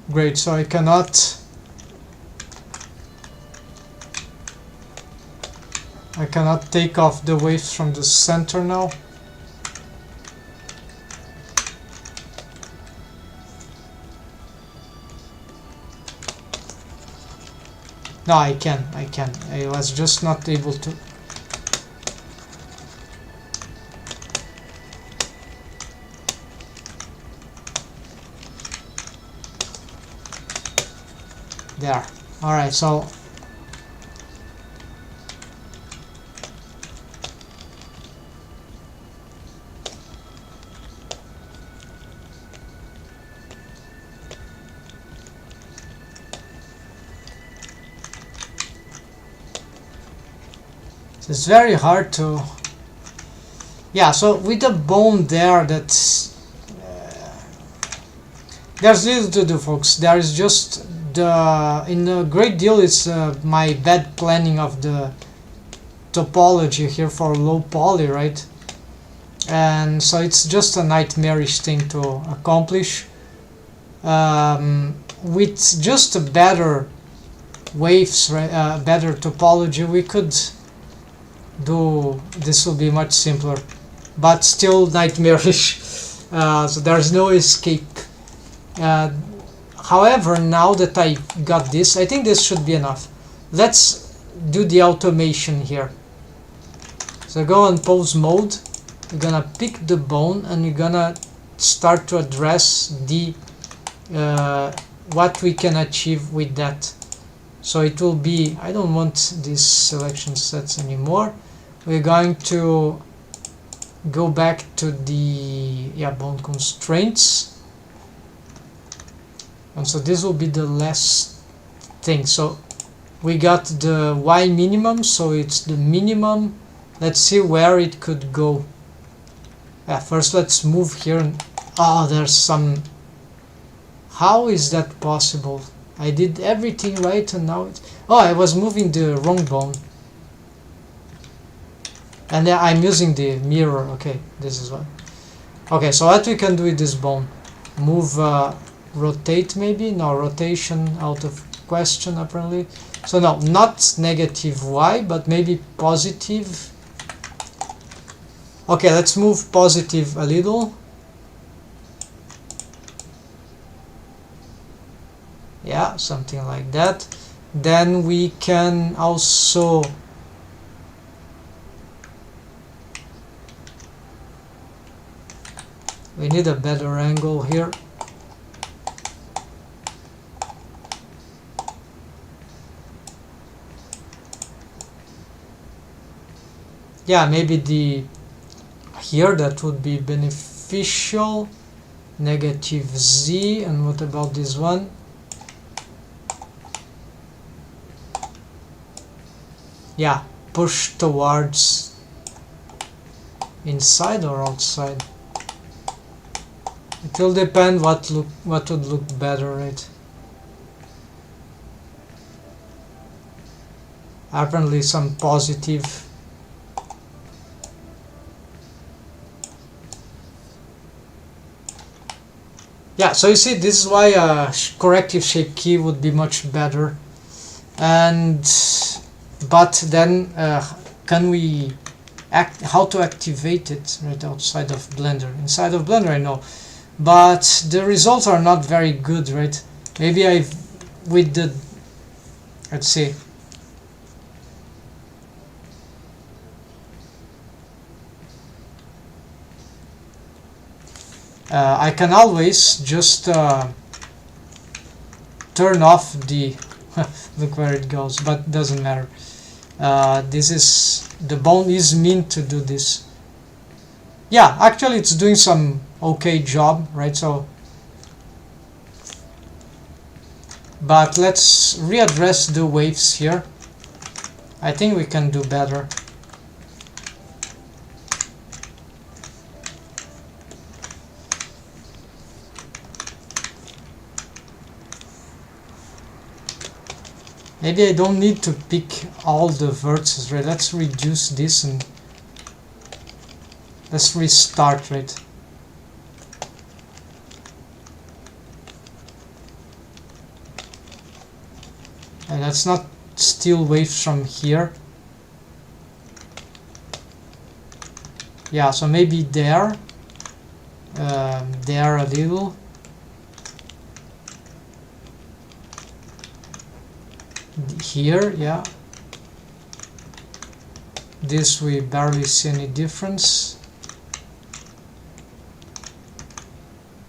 Great, so I cannot take off the waves from the center now. No, I can. I was just not able to. There. Alright, so it's very hard to, yeah, so with the bone there, that's there's little to do, folks. There is just in a great deal is my bad planning of the topology here for low poly, right? And so it's just a nightmarish thing to accomplish. With just a better waves, better topology, we could do this. Will be much simpler, but still nightmarish. So there's no escape. However, now that I got this, I think this should be enough. Let's do the automation here. So go on pose mode. You're gonna pick the bone and you're gonna start to address the what we can achieve with that. So it will be, I don't want these selection sets anymore. We're going to go back to the bone constraints. And so this will be the last thing. So we got the Y minimum, so it's the minimum. Let's see where it could go. First let's move here and there's some. How is that possible? I did everything right and now it's, I was moving the wrong bone. And I'm using the mirror. Okay, this is what. Okay, so what we can do with this bone? Move, rotate maybe? No, rotation out of question apparently. So no, not negative Y, but maybe positive. Okay, let's move positive a little. Yeah, something like that. Then we can also we need a better angle here. Yeah, maybe here that would be beneficial. Negative Z, and what about this one? Yeah, push towards inside or outside. It will depend what would look better, right? Apparently some positive. Yeah, so you see, this is why a corrective shape key would be much better. And but then can we how to activate it right outside of Blender? Inside of Blender I know, but the results are not very good, right? Maybe with the, let's see, I can always just turn off the look where it goes, but doesn't matter. This is, the bone is meant to do this. Yeah, actually it's doing some okay job, right? So, but let's readdress the waves here. I think we can do better. Maybe I don't need to pick all the vertices, right? Let's reduce this and let's restart, right? And let's not steal waves from here. Yeah, so maybe there a little. Here, yeah. This we barely see any difference.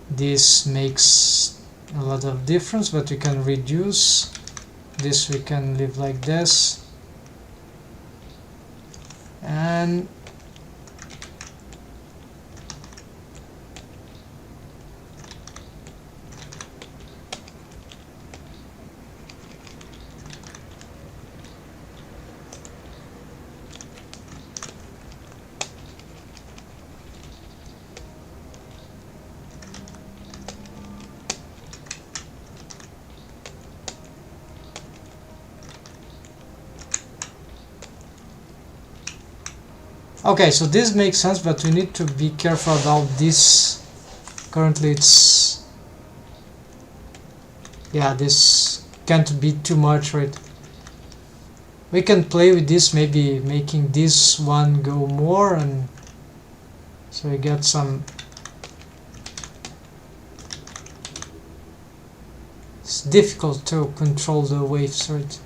This makes a lot of difference, but we can reduce. This we can leave like this. And okay, so this makes sense, but we need to be careful about this. Currently it's, yeah, this can't be too much, right? We can play with this, maybe making this one go more, and so we get some. It's difficult to control the waves, right?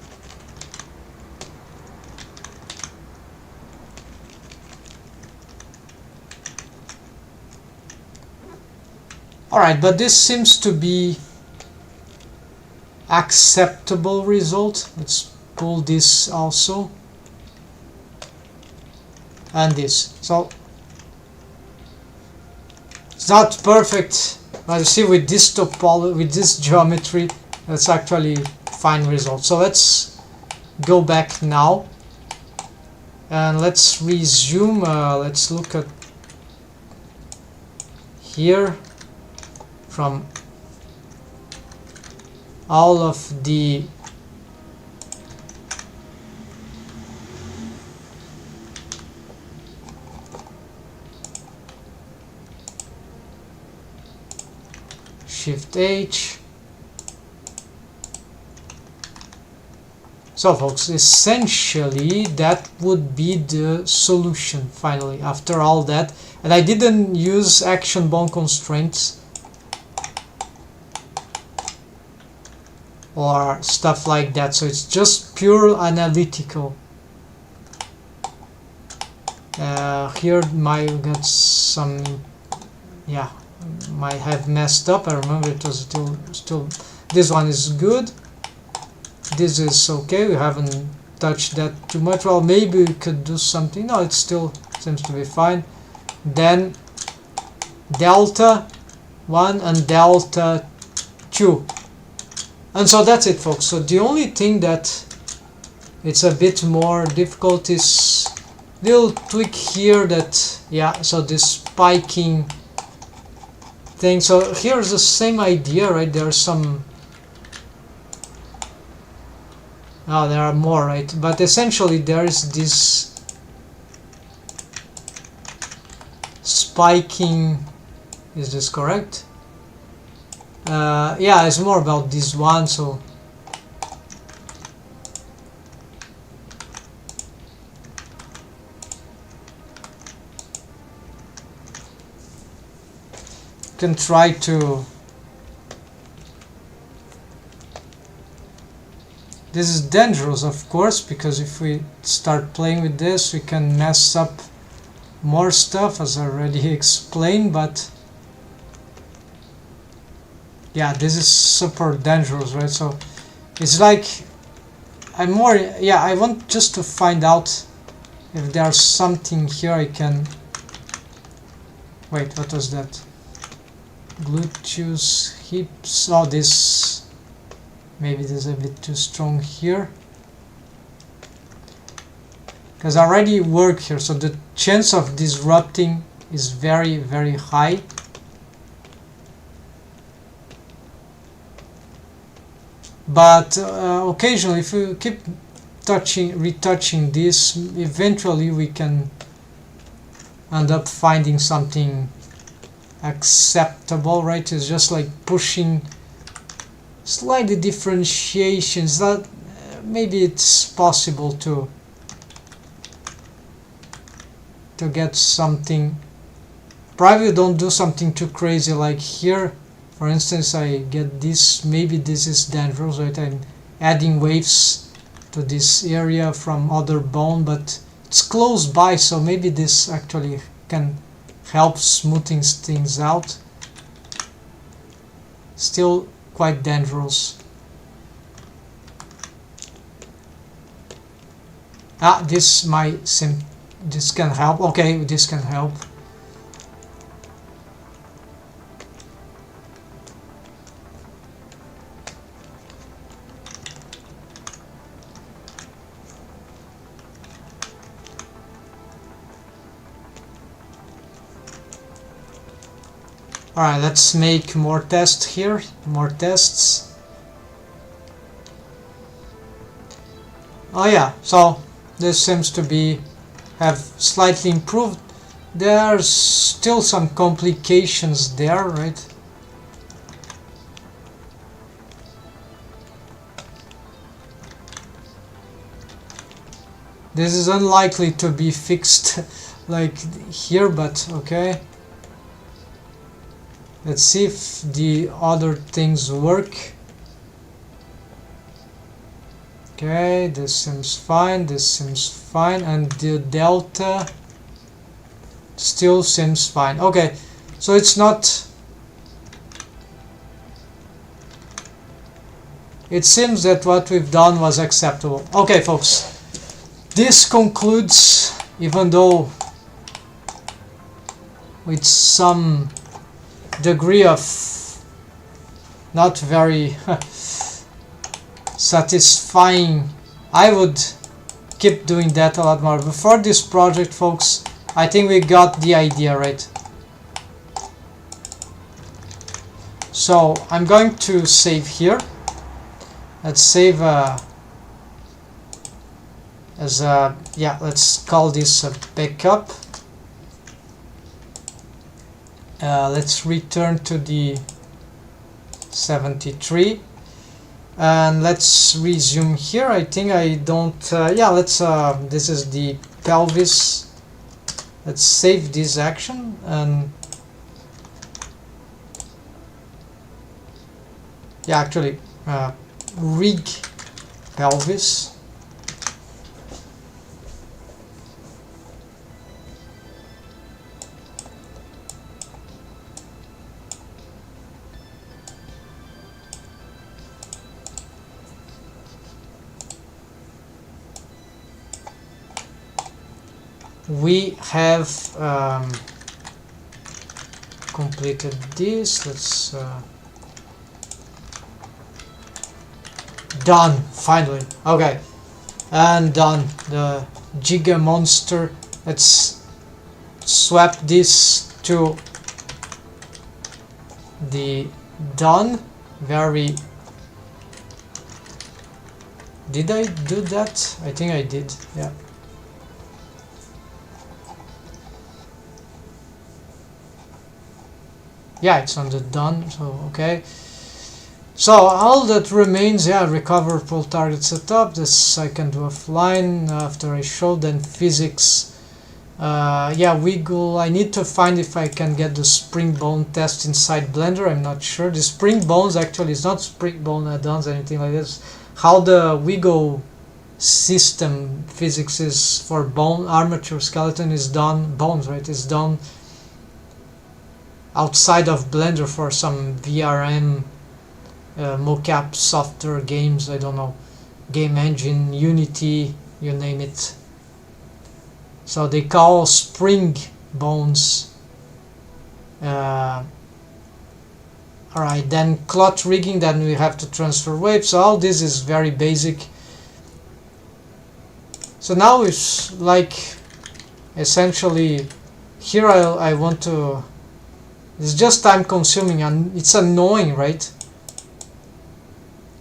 Alright, but this seems to be acceptable result. Let's pull this also. And this. So it's not perfect, but you see with this topology, with this geometry, that's actually fine result. So let's go back now and let's resume. Let's look at here. From all of the Shift H. So folks, essentially that would be the solution finally after all that. And I didn't use action bone constraints or stuff like that, so it's just pure analytical. Here might got some, yeah, might have messed up. I remember it was still this one is good, this is okay, we haven't touched that too much. Well, maybe we could do something. No, it still seems to be fine. Then delta 1 and delta 2. And so that's it, folks. So the only thing that it's a bit more difficult is little tweak here that, yeah, so this spiking thing. So here's the same idea, right? There's some, oh, there are more, right? But essentially there is this spiking. Is this correct? Yeah, it's more about this one. So can try to, this is dangerous, of course, because if we start playing with this we can mess up more stuff, as I already explained. But yeah, this is super dangerous, right? So it's like I'm more, yeah, I want just to find out if there's something here I can, wait, what was that? Gluteus, hips, oh, this, maybe this is a bit too strong here, because I already work here, so the chance of disrupting is very, very high. But occasionally, if we keep retouching this, eventually we can end up finding something acceptable, right? It's just like pushing slightly differentiations that maybe it's possible to get something. Probably don't do something too crazy like here. For instance, I get this, maybe this is dangerous, right? I'm adding waves to this area from other bone, but it's close by, so maybe this actually can help smoothing things out. Still quite dangerous. Ah, this this can help. Okay, this can help. Alright, let's make more tests here, more tests. Oh yeah, so this seems to be have slightly improved. There's still some complications there, right? This is unlikely to be fixed like here, but okay. Let's see if the other things work. Okay, this seems fine, this seems fine, and the delta still seems fine. Okay, so it's not, it seems that what we've done was acceptable. Okay, folks, this concludes, even though with some degree of not very satisfying. I would keep doing that a lot more. Before this project, folks, I think we got the idea, right? So I'm going to save here. Let's save as a, yeah, let's call this a backup. Let's return to the 73 and let's resume here. I think I don't, yeah, let's, this is the pelvis. Let's save this action and, yeah, actually, rig pelvis. We have completed this. Let's done finally. Okay, and done the Giga Monster. Let's swap this to the done. Very. Did I do that? I think I did. Yeah. Yeah, it's on the done. So okay. So all that remains, yeah, recover pull target setup. This I can do offline after I show. Then physics. Yeah, wiggle. I need to find if I can get the spring bone test inside Blender. I'm not sure. The spring bones actually is not spring bone add-ons, anything like this. How the wiggle system physics is for bone armature skeleton is done. Bones, right? Is done outside of Blender for some VRM mocap software games. I don't know, game engine, Unity, you name it. So they call spring bones. Alright, then clot rigging, then we have to transfer wave. So all this is very basic. So now it's like essentially here I want to, it's just time consuming and it's annoying, right?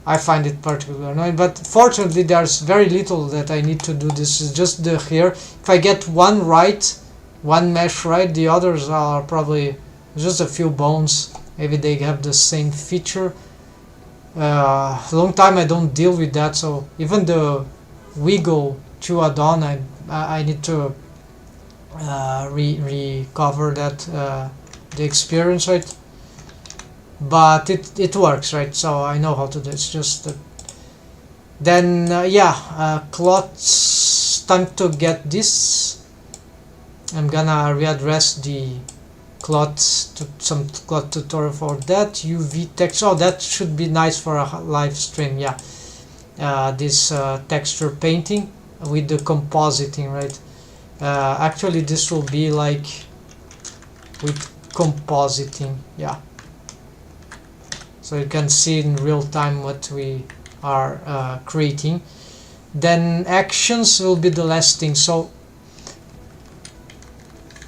I find it particularly annoying, but fortunately there's very little that I need to do. This is just the here. If I get one right, one mesh right, the others are probably just a few bones. Maybe they have the same feature. Long time I don't deal with that, so even the wiggle to add-on, I need to recover that the experience, right? But it works, right? So I know how to do it. It's just that. Then yeah, clots. Time to get this. I'm gonna readdress the clots to some clot tutorial for that. UV text. Oh, that should be nice for a live stream. Yeah, this texture painting with the compositing, right? Actually, this will be like with compositing. Yeah. So you can see in real time what we are creating. Then actions will be the last thing. So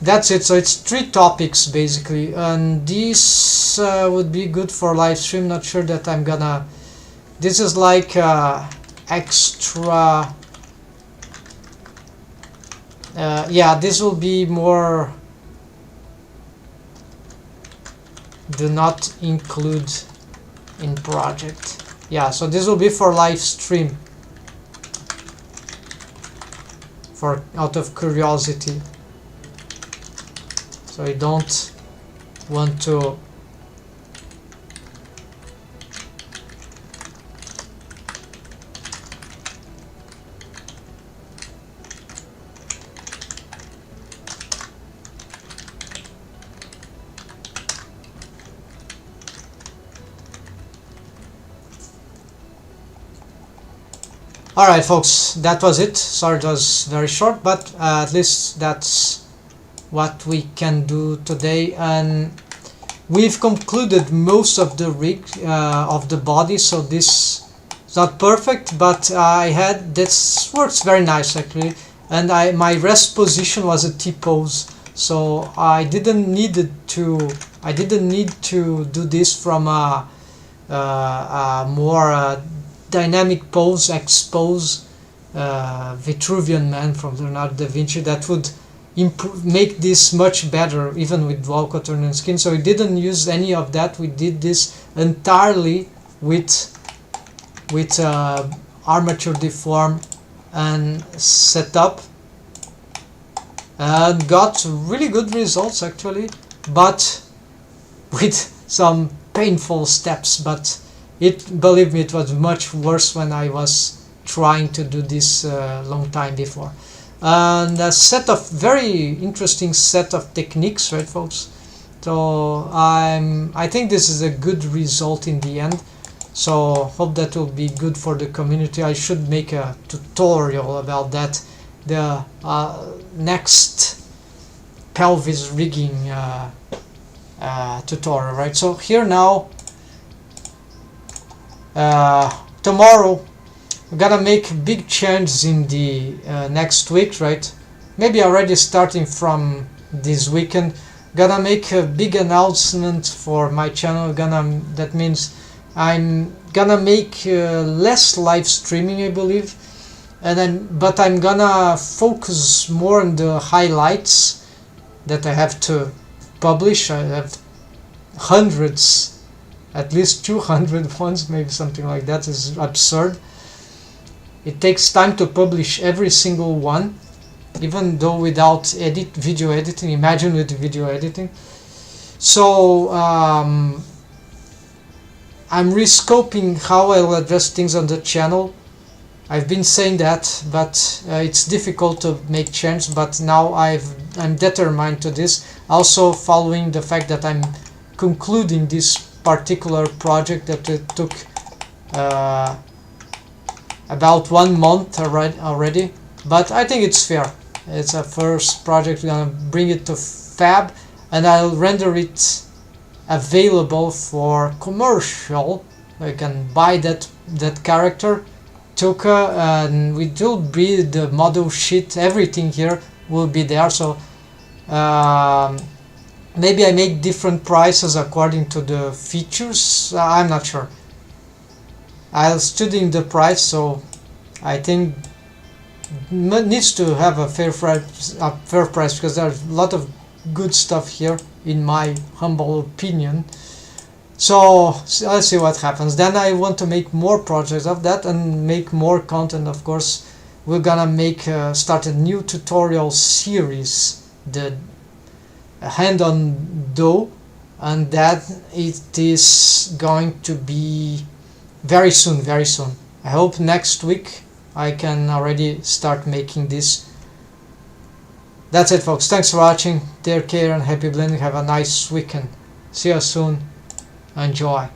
that's it. So it's 3 topics basically, and this would be good for live stream. Not sure that I'm gonna. This is like extra. Yeah, this will be more. Do not include in project. Yeah, so this will be for live stream, for out of curiosity. So I don't want to Alright folks, that was it. Sorry it was very short, but at least that's what we can do today, and we've concluded most of the rig of the body. So this is not perfect, but I had this works very nice actually, and my rest position was a T pose, so I didn't need to do this from a more dynamic pose, expose Vitruvian Man from Leonardo da Vinci. That would make this much better even with dual contour and skin. So we didn't use any of that. We did this entirely with armature deform and setup, and got really good results actually, but with some painful steps. But believe me, it was much worse when I was trying to do this long time before. And a set of very interesting set of techniques, right folks? So I think this is a good result in the end. So hope that will be good for the community. I should make a tutorial about that, the next pelvis rigging tutorial, right? So here now, tomorrow we're gonna make big changes in the next week, right? Maybe already starting from this weekend. gonna make a big announcement for my channel. That means I'm gonna make less live streaming, I believe, but I'm gonna focus more on the highlights that I have to publish. I have hundreds, at least 200 ones, maybe something like that. Is absurd. It takes time to publish every single one, even though without video editing. Imagine with video editing. So I'm rescoping how I'll address things on the channel. I've been saying that, but it's difficult to make change. But now I'm determined to this. Also, following the fact that I'm concluding this particular project that it took about 1 month already. But I think it's fair. It's a first project. We're gonna bring it to FAB, and I'll render it available for commercial. You can buy that character, Tuka, and we will be the model sheet. Everything here will be there. So maybe I make different prices according to the features. I'm not sure. I'll studying the price, so I think needs to have a fair price because there's a lot of good stuff here, in my humble opinion. So let's see what happens. Then I want to make more projects of that and make more content. Of course, we're gonna start a new tutorial series, the hand-on dough, and that it is going to be very soon. I hope next week I can already start making this. That's it, folks. Thanks for watching. Take care and happy blending. Have a nice weekend. See you soon. Enjoy.